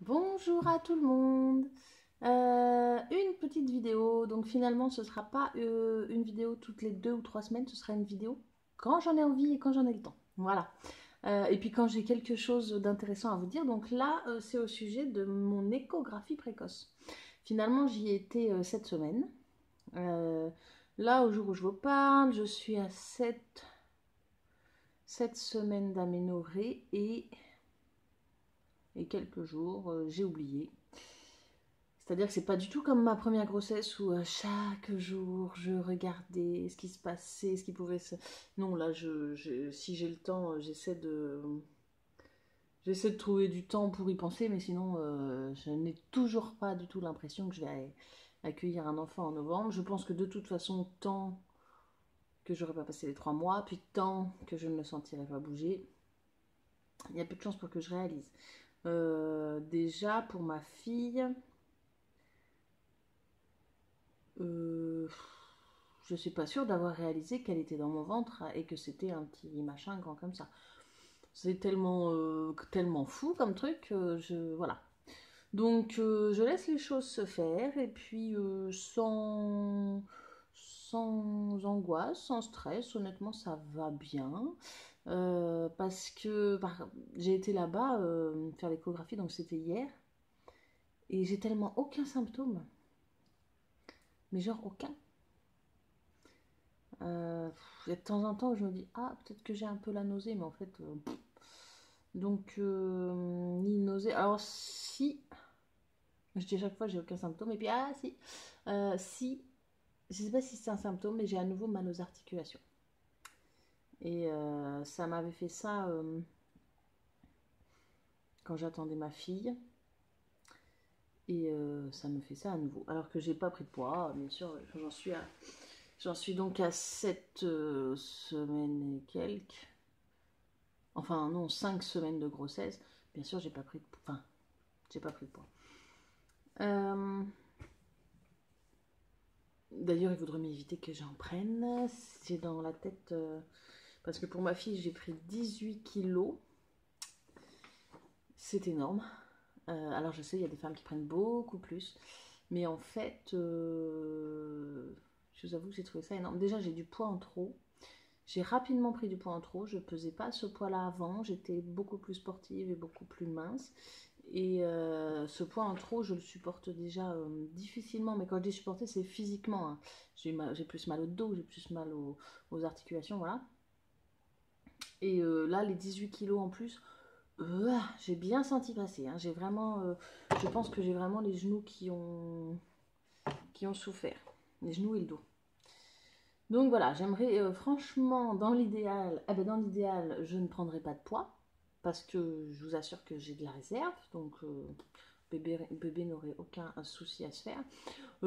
Bonjour à tout le monde. Une petite vidéo, donc finalement ce sera pas une vidéo toutes les 2 ou 3 semaines, ce sera une vidéo quand j'en ai envie et quand j'en ai le temps. Voilà. Et puis quand j'ai quelque chose d'intéressant à vous dire, donc là c'est au sujet de mon échographie précoce. Finalement j'y ai été cette semaine. Euh, Là au jour où je vous parle, je suis à 7 semaines d'aménorrhée et quelques jours, j'ai oublié. C'est-à-dire que c'est pas du tout comme ma première grossesse où chaque jour je regardais ce qui se passait, ce qui pouvait se... Non, là, si j'ai le temps, j'essaie de trouver du temps pour y penser, mais sinon, je n'ai toujours pas du tout l'impression que je vais accueillir un enfant en novembre. Je pense que de toute façon, tant que j'aurais pas passé les 3 mois, puis tant que je ne le sentirais pas bouger, il y a peu de chances pour que je réalise. Déjà, pour ma fille, Euh, je suis pas sûre d'avoir réalisé qu'elle était dans mon ventre et que c'était un petit machin grand comme ça. C'est tellement fou comme truc, voilà. Donc je laisse les choses se faire et puis sans angoisse, sans stress, honnêtement ça va bien. Parce que j'ai été là-bas faire l'échographie, donc c'était hier, et j'ai tellement aucun symptôme, mais genre aucun. Il y a de temps en temps où je me dis, ah, peut-être que j'ai un peu la nausée, mais en fait, donc, ni nausée. Alors, si, je dis à chaque fois, j'ai aucun symptôme, et puis, ah, si, si, je sais pas si c'est un symptôme, mais j'ai à nouveau mal aux articulations. Et ça m'avait fait ça quand j'attendais ma fille, et ça me fait ça à nouveau. Alors que j'ai pas pris de poids, bien sûr, j'en suis donc à 7 semaines et quelques. Enfin non, 5 semaines de grossesse. Bien sûr, j'ai pas pris de poids. Euh, D'ailleurs, il faudrait m'éviter que j'en prenne. J'ai dans la tête, parce que pour ma fille, j'ai pris 18 kilos. C'est énorme. Alors je sais, il y a des femmes qui prennent beaucoup plus. Mais en fait, je vous avoue que j'ai trouvé ça énorme. Déjà, j'ai du poids en trop. J'ai rapidement pris du poids en trop. Je pesais pas ce poids-là avant. J'étais beaucoup plus sportive et beaucoup plus mince. Et ce poids en trop, je le supporte déjà difficilement. Mais quand je dis supporter, c'est physiquement, hein. J'ai plus mal au dos, j'ai plus mal aux articulations, voilà. Et là, les 18 kilos en plus, j'ai bien senti passer, hein. Je pense que j'ai vraiment les genoux qui ont souffert. Les genoux et le dos. Donc voilà, j'aimerais franchement, dans l'idéal, je ne prendrai pas de poids parce que je vous assure que j'ai de la réserve, donc bébé n'aurait aucun souci à se faire.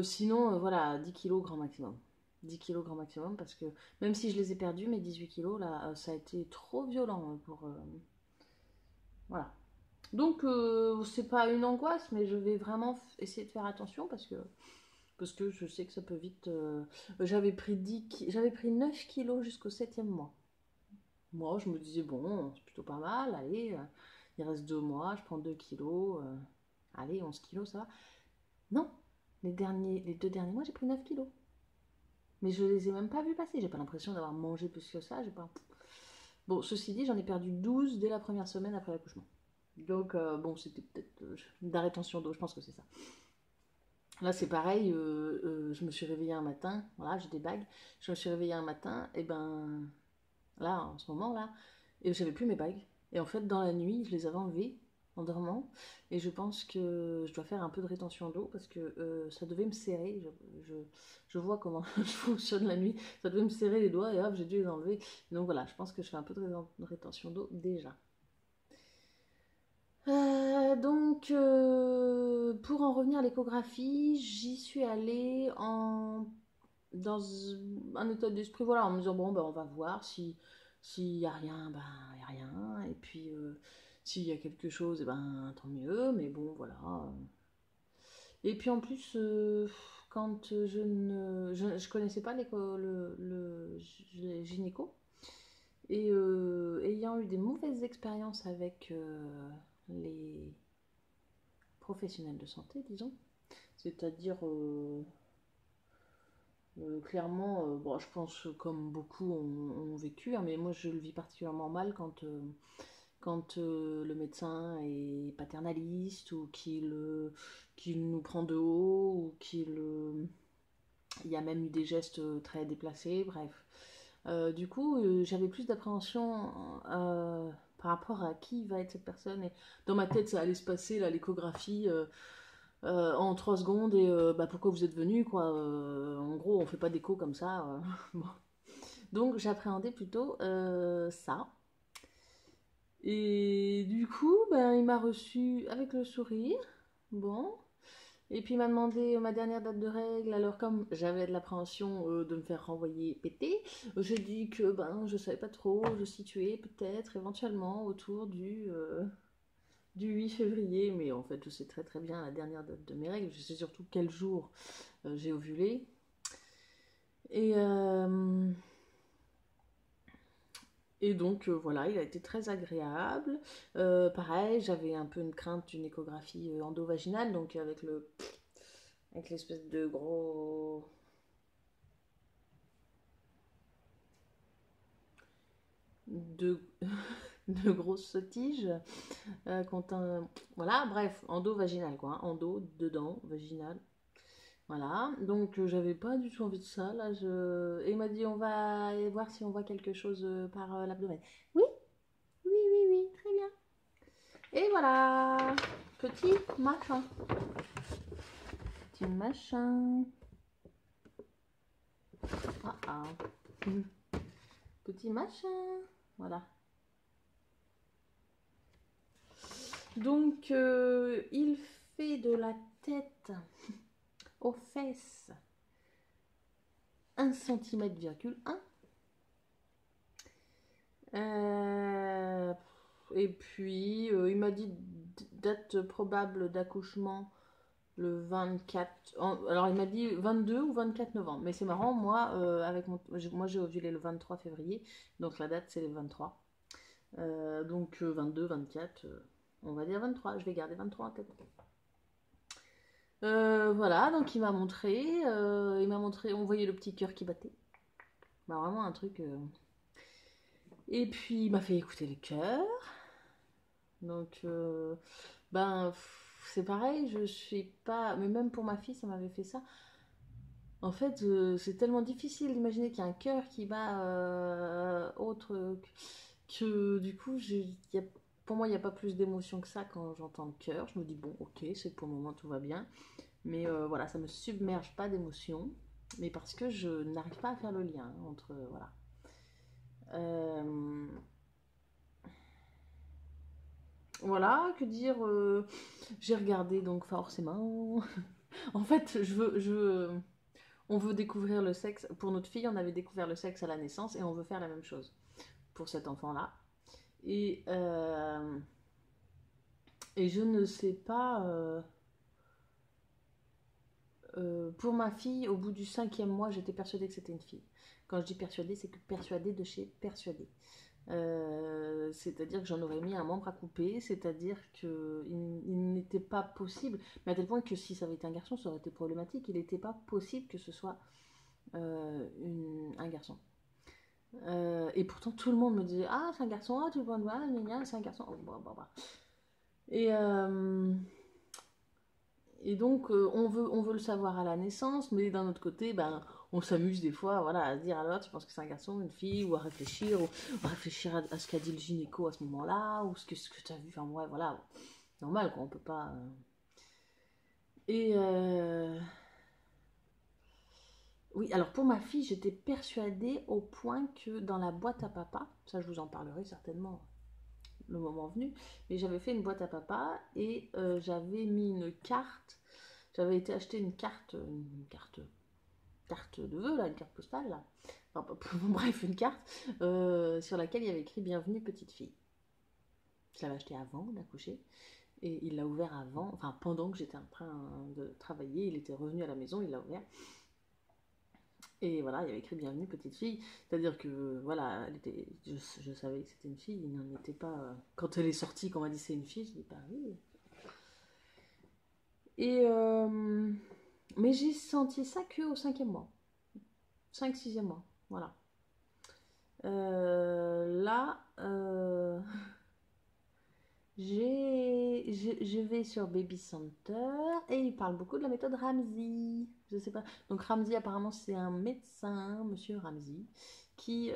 Sinon, voilà, 10 kilos grand maximum. 10 kilos grand maximum parce que même si je les ai perdus, mes 18 kilos, là, ça a été trop violent pour... voilà. Donc, c'est pas une angoisse, mais je vais vraiment essayer de faire attention parce que je sais que ça peut vite. J'avais pris 9 kilos jusqu'au 7e mois. Moi, je me disais, bon, c'est plutôt pas mal, allez, il reste 2 mois, je prends 2 kilos, allez, 11 kilos, ça va. Non, les 2 derniers mois, j'ai pris 9 kilos. Mais je les ai même pas vus passer, j'ai pas l'impression d'avoir mangé plus que ça, j'ai pas. Bon, ceci dit, j'en ai perdu 12 dès la première semaine après l'accouchement. Donc, bon, c'était peut-être de la rétention d'eau, je pense que c'est ça. Là, c'est pareil, je me suis réveillée un matin, voilà, j'ai des bagues. Je me suis réveillée un matin, et ben là, en ce moment, là, et j'avais plus mes bagues. Et en fait, dans la nuit, je les avais enlevées en dormant. Et je pense que je dois faire un peu de rétention d'eau parce que ça devait me serrer. Je vois comment je fonctionne la nuit. Ça devait me serrer les doigts et hop, j'ai dû les enlever. Donc voilà, je pense que je fais un peu de rétention d'eau déjà. Pour en revenir à l'échographie, j'y suis allée dans un état d'esprit, voilà, en me disant, bon, ben, on va voir s'il y a rien, ben, il n'y a rien. Et puis, s'il y a quelque chose, eh ben, tant mieux, mais bon, voilà. Et puis, en plus, quand je connaissais pas le gynéco, et ayant eu des mauvaises expériences avec les professionnel de santé, disons. C'est-à-dire, clairement, bon, je pense comme beaucoup ont vécu, hein, mais moi je le vis particulièrement mal quand le médecin est paternaliste ou qu'il nous prend de haut ou il y a même eu des gestes très déplacés, bref. Du coup, j'avais plus d'appréhension par rapport à qui va être cette personne. Et dans ma tête, ça allait se passer, là, l'échographie en 3 secondes. Et bah, pourquoi vous êtes venu, quoi. En gros, on fait pas d'écho comme ça. Bon. Donc, j'appréhendais plutôt ça. Et du coup, ben, il m'a reçu avec le sourire. Bon. Et puis il m'a demandé ma dernière date de règle. Alors comme j'avais de l'appréhension de me faire renvoyer péter, j'ai dit que ben je savais pas trop, je situais peut-être éventuellement autour du 8 février. Mais en fait je sais très très bien la dernière date de mes règles. Je sais surtout quel jour j'ai ovulé. Et, donc voilà, il a été très agréable. Pareil, j'avais un peu une crainte d'une échographie endovaginale, donc avec l'espèce de gros de, de grosses tiges voilà, bref, endo-vaginal quoi, hein, endo, dedans, vaginal. Voilà, donc j'avais pas du tout envie de ça. Là, et il m'a dit on va aller voir si on voit quelque chose par l'abdomen. Oui, oui, oui, oui, très bien. Et voilà, petit machin. Petit machin. Ah ah. Petit machin. Voilà. Donc, il fait de la tête aux fesses 1,1 cm. Et puis, il m'a dit date probable d'accouchement le 24. Alors, il m'a dit 22 ou 24 novembre. Mais c'est marrant, moi, moi j'ai ovulé le 23 février. Donc, la date, c'est le 23. Donc, 22, 24. On va dire 23. Je vais garder 23 en tête. Voilà, donc il m'a montré, on voyait le petit cœur qui battait. Bah, vraiment un truc. Et puis il m'a fait écouter le cœur. Donc, ben, c'est pareil, je suis pas. Mais même pour ma fille, ça m'avait fait ça. En fait, c'est tellement difficile d'imaginer qu'il y a un cœur qui bat autre que du coup, pour moi, il n'y a pas plus d'émotion que ça quand j'entends le cœur. Je me dis, bon, ok, c'est pour le moment, tout va bien. Mais voilà, ça me submerge pas d'émotion, mais parce que je n'arrive pas à faire le lien entre voilà. Voilà, que dire. J'ai regardé donc forcément. En fait, on veut découvrir le sexe. Pour notre fille, on avait découvert le sexe à la naissance et on veut faire la même chose pour cet enfant-là. Et je ne sais pas. Pour ma fille, au bout du 5e mois, j'étais persuadée que c'était une fille. Quand je dis persuadée, c'est que persuadée de chez persuadée. C'est-à-dire que j'en aurais mis un membre à couper, c'est-à-dire qu'il n'était pas possible, mais à tel point que si ça avait été un garçon, ça aurait été problématique. Il n'était pas possible que ce soit un garçon. Et pourtant, tout le monde me disait ah, c'est un garçon, ah, tu le vois, c'est un garçon. Oh, bah, bah. Et. Et donc, on veut le savoir à la naissance, mais d'un autre côté, ben, on s'amuse des fois voilà, à se dire alors, tu penses que c'est un garçon, une fille, ou à réfléchir à ce qu'a dit le gynéco à ce moment-là, ou ce que tu as vu, enfin, ouais, voilà, normal, quoi, on peut pas. Et. Oui, alors pour ma fille, j'étais persuadée au point que dans la boîte à papa, ça je vous en parlerai certainement le moment venu, mais j'avais fait une boîte à papa et j'avais mis une carte. J'avais été acheter une carte de vœux, là, une carte postale, là. Enfin, bref, une carte sur laquelle il y avait écrit Bienvenue petite fille. Je l'avais acheté avant d'accoucher et il l'a ouvert avant, enfin pendant que j'étais en train de travailler, il était revenu à la maison, il l'a ouvert. Et voilà, il y avait écrit Bienvenue petite fille, c'est-à-dire que voilà, je savais que c'était une fille, il n'en était pas. Quand elle est sortie, quand on m'a dit c'est une fille, je dis bah oui. Et mais j'ai senti ça que au 5e mois. 5-6e mois. Voilà. Là, je vais sur Baby Center et il parle beaucoup de la méthode Ramsey. Je sais pas. Donc Ramsey, apparemment, c'est un médecin, monsieur Ramsey, qui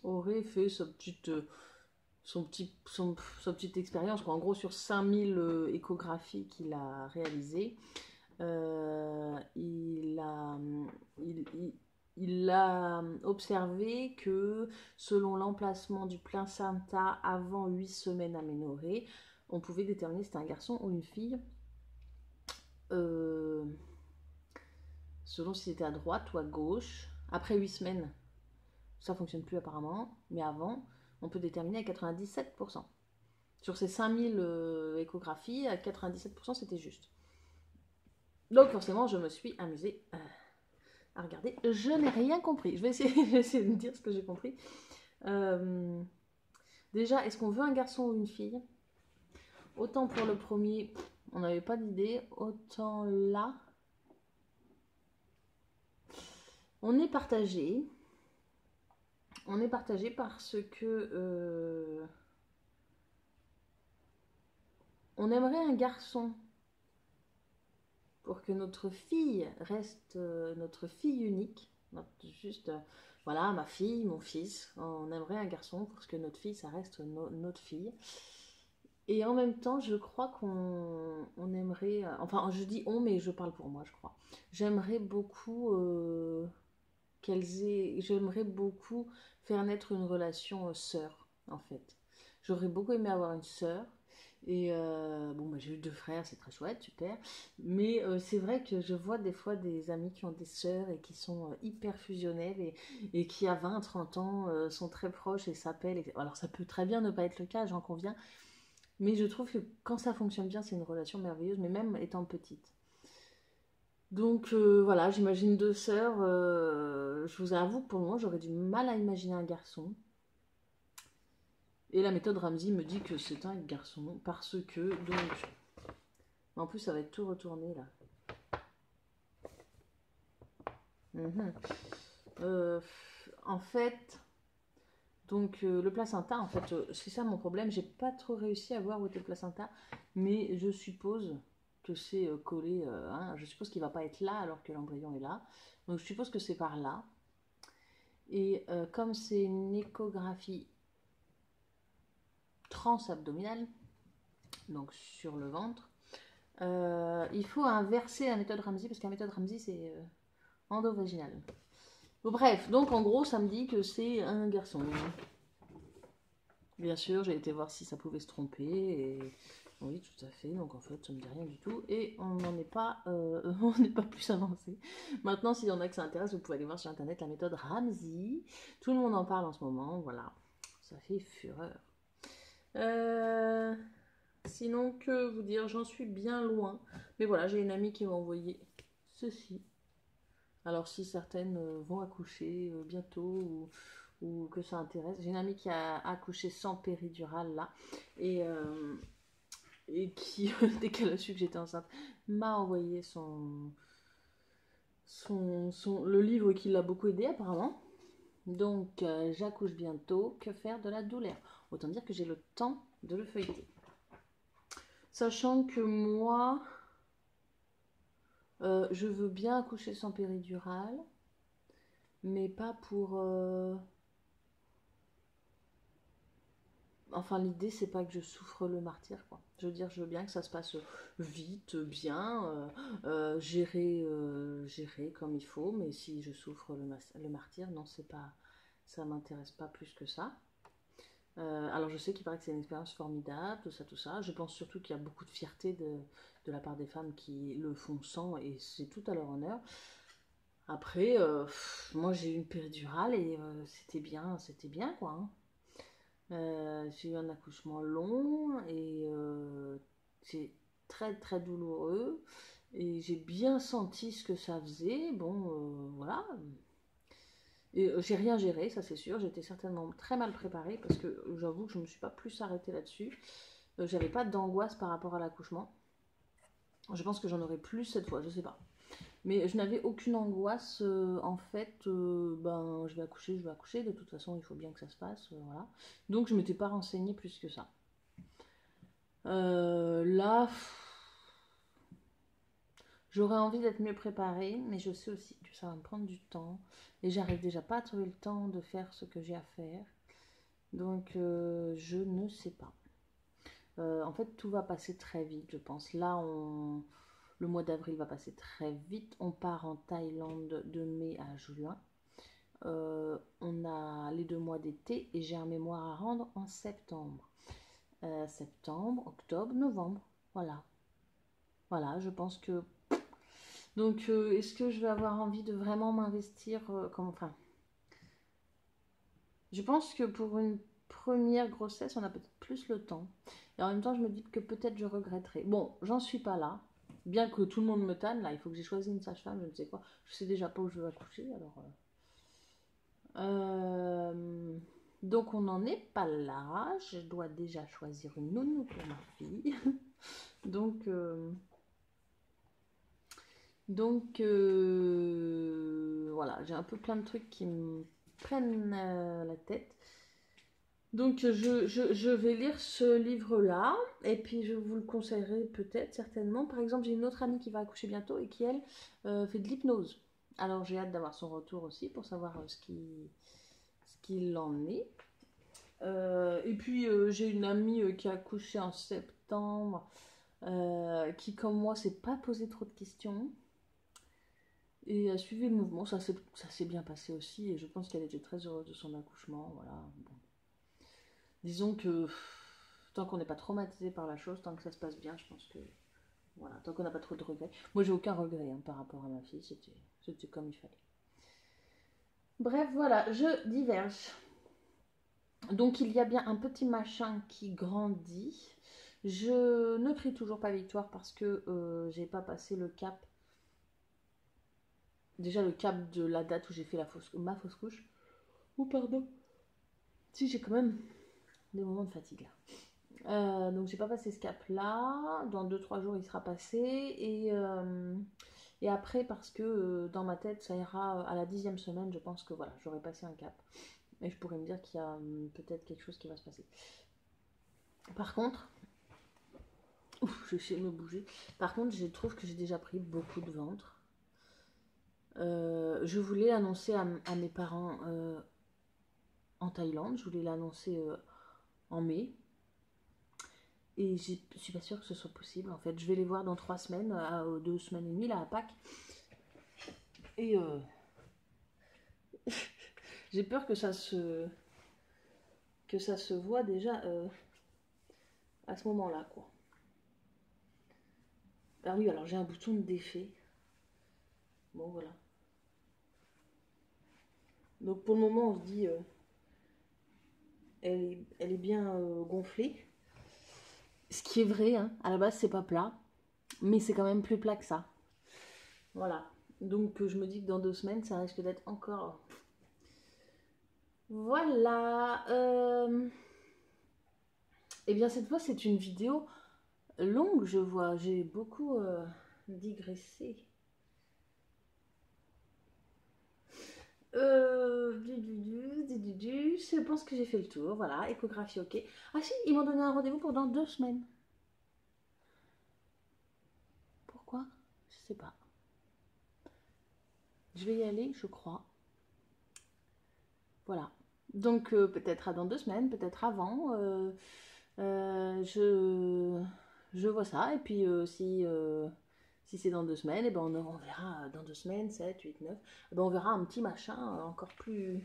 aurait fait sa petite expérience. En gros, sur 5000 échographies qu'il a réalisées, il a observé que selon l'emplacement du placenta avant 8 semaines aménorrhées, on pouvait déterminer si c'était un garçon ou une fille, selon si c'était à droite ou à gauche. Après 8 semaines, ça ne fonctionne plus apparemment, mais avant, on peut déterminer à 97%. Sur ces 5000 échographies, à 97%, c'était juste. Donc forcément, je me suis amusée à regarder. Je n'ai rien compris. Je vais essayer de dire ce que j'ai compris. Déjà, est-ce qu'on veut un garçon ou une fille? Autant pour le premier, on n'avait pas d'idée. Autant là, on est partagé. On est partagé parce que on aimerait un garçon pour que notre fille reste notre fille unique. Juste, voilà, ma fille, mon fils. On aimerait un garçon pour que notre fille, ça reste notre fille. Et en même temps, je crois qu'on aimerait... Enfin, je dis on, mais je parle pour moi, je crois. J'aimerais beaucoup J'aimerais beaucoup faire naître une relation sœur, en fait. J'aurais beaucoup aimé avoir une sœur. Et bon, bah, j'ai eu 2 frères, c'est très chouette, super. Mais c'est vrai que je vois des fois des amis qui ont des sœurs et qui sont hyper fusionnelles et qui, à 20-30 ans, sont très proches et s'appellent. Alors, ça peut très bien ne pas être le cas, j'en conviens. Mais je trouve que quand ça fonctionne bien, c'est une relation merveilleuse, mais même étant petite. Donc voilà, j'imagine 2 sœurs. Je vous avoue que pour le moment, j'aurais du mal à imaginer un garçon. Et la méthode Ramsey me dit que c'est un garçon parce que donc. En plus, ça va être tout retourné là. En fait, donc le placenta, en fait, c'est ça mon problème. J'ai pas trop réussi à voir où était le placenta, mais je suppose que c'est collé. Hein, je suppose qu'il va pas être là alors que l'embryon est là. Donc je suppose que c'est par là. Et comme c'est une échographie transabdominale, donc sur le ventre, il faut inverser la méthode Ramsey parce que la méthode Ramsey c'est endovaginal. Bon, bref, donc en gros ça me dit que c'est un garçon. Bien sûr, j'ai été voir si ça pouvait se tromper et oui, tout à fait. Donc en fait, ça me dit rien du tout et on n'en est pas, on n'est pas plus avancé. Maintenant, s'il y en a que ça intéresse, vous pouvez aller voir sur internet la méthode Ramsey. Tout le monde en parle en ce moment, voilà. Ça fait fureur. Sinon, que vous dire, j'en suis bien loin. Mais voilà, j'ai une amie qui m'a envoyé ceci. Alors si certaines vont accoucher bientôt ou que ça intéresse. J'ai une amie qui a accouché sans péridurale là et qui, dès qu'elle a su que j'étais enceinte, m'a envoyé le livre qui l'a beaucoup aidé apparemment. Donc j'accouche bientôt, que faire de la douleur? Autant dire que j'ai le temps de le feuilleter. Sachant que moi, je veux bien accoucher sans péridurale, mais pas pour... Enfin, l'idée, c'est pas que je souffre le martyre, quoi. Je veux dire, je veux bien que ça se passe vite, bien, gérer comme il faut, mais si je souffre le martyre, non, c'est pas... Ça m'intéresse pas plus que ça. Alors je sais qu'il paraît que c'est une expérience formidable, tout ça. Je pense surtout qu'il y a beaucoup de fierté de la part des femmes qui le font sans et c'est tout à leur honneur. Après, moi j'ai eu une péridurale et c'était bien quoi. Hein. J'ai eu un accouchement long et c'est très très douloureux et j'ai bien senti ce que ça faisait. Bon, voilà. Et j'ai rien géré, ça c'est sûr. J'étais certainement très mal préparée parce que j'avoue que je ne me suis pas plus arrêtée là-dessus. J'avais pas d'angoisse par rapport à l'accouchement. Je pense que j'en aurai plus cette fois, je sais pas. Mais je n'avais aucune angoisse, en fait, ben je vais accoucher, de toute façon il faut bien que ça se passe, voilà. Donc je m'étais pas renseignée plus que ça. Là, j'aurais envie d'être mieux préparée, mais je sais aussi que ça va me prendre du temps. Et j'arrive déjà pas à trouver le temps de faire ce que j'ai à faire. Donc je ne sais pas. En fait, tout va passer très vite, je pense. Là, le mois d'avril va passer très vite. On part en Thaïlande de mai à juin. On a les 2 mois d'été et j'ai un mémoire à rendre en septembre. Septembre, octobre, novembre. Voilà. Voilà, je pense que... Donc, est-ce que je vais avoir envie de vraiment m'investir enfin, je pense que pour une première grossesse, on a peut-être plus le temps. Et en même temps, je me dis que peut-être je regretterai. Bon, j'en suis pas là. Bien que tout le monde me tanne, là, il faut que j'ai choisi une sage-femme, je ne sais quoi. Je sais déjà pas où je veux accoucher, alors... donc on n'en est pas là. Je dois déjà choisir une nounou pour ma fille. donc, voilà, j'ai un peu plein de trucs qui me prennent la tête. Donc je vais lire ce livre-là et puis je vous le conseillerai peut-être, certainement. Par exemple, j'ai une autre amie qui va accoucher bientôt et qui, elle, fait de l'hypnose. Alors j'ai hâte d'avoir son retour aussi pour savoir ce qu'il en est. Et puis j'ai une amie qui a accouché en septembre, qui comme moi s'est pas posé trop de questions et a suivi le mouvement. Ça s'est bien passé aussi et je pense qu'elle était très heureuse de son accouchement. Voilà. Bon. Disons que tant qu'on n'est pas traumatisé par la chose, tant que ça se passe bien, je pense que voilà, tant qu'on n'a pas trop de regrets. Moi j'ai aucun regret par rapport à ma fille, c'était comme il fallait. Bref, voilà, je diverge. Donc il y a bien un petit machin qui grandit. Je ne crie toujours pas victoire parce que j'ai pas passé le cap. Déjà le cap de la date où j'ai fait ma fausse couche. Oh pardon. Si j'ai quand même des moments de fatigue là. Donc j'ai pas passé ce cap là. Dans 2-3 jours il sera passé. Et après parce que dans ma tête ça ira à la 10e semaine. Je pense que voilà, j'aurai passé un cap. Et je pourrais me dire qu'il y a peut-être quelque chose qui va se passer. Par contre, ouf, je vais essayer de me bouger. Par contre, je trouve que j'ai déjà pris beaucoup de ventre. Je voulais annoncer à mes parents en Thaïlande. Je voulais l'annoncer en mai. Et je suis pas sûre que ce soit possible. En fait, je vais les voir dans 3 semaines, 2 semaines et demie, là, à Pâques. Et j'ai peur que ça se voit déjà à ce moment-là, quoi. Ah oui, alors j'ai un bouton de défait. Bon, voilà. Donc pour le moment, on se dit, elle est bien gonflée. Ce qui est vrai, hein. À la base, c'est pas plat. Mais c'est quand même plus plat que ça. Voilà. Donc je me dis que dans 2 semaines, ça risque d'être encore... Voilà. Eh bien, cette fois, c'est une vidéo longue, je vois. J'ai beaucoup digressé. Je pense que j'ai fait le tour. Voilà, échographie, ok. Ah si, ils m'ont donné un rendez-vous pour dans 2 semaines. Pourquoi? Je sais pas. Je vais y aller, je crois. Voilà. Donc peut-être à dans 2 semaines, peut-être avant. Je vois ça. Et puis si c'est dans 2 semaines, et ben on verra dans 2 semaines, 7, 8, 9. Et ben on verra un petit machin encore plus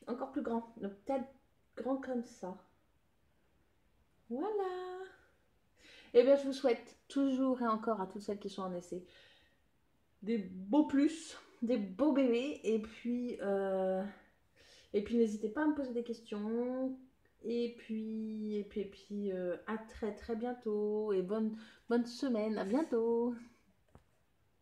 grand. Peut-être grand comme ça. Voilà. Et bien je vous souhaite toujours et encore à toutes celles qui sont en essai des beaux plus, des beaux bébés. Et puis n'hésitez pas à me poser des questions. Et puis à très très bientôt. Et bonne semaine. À bientôt.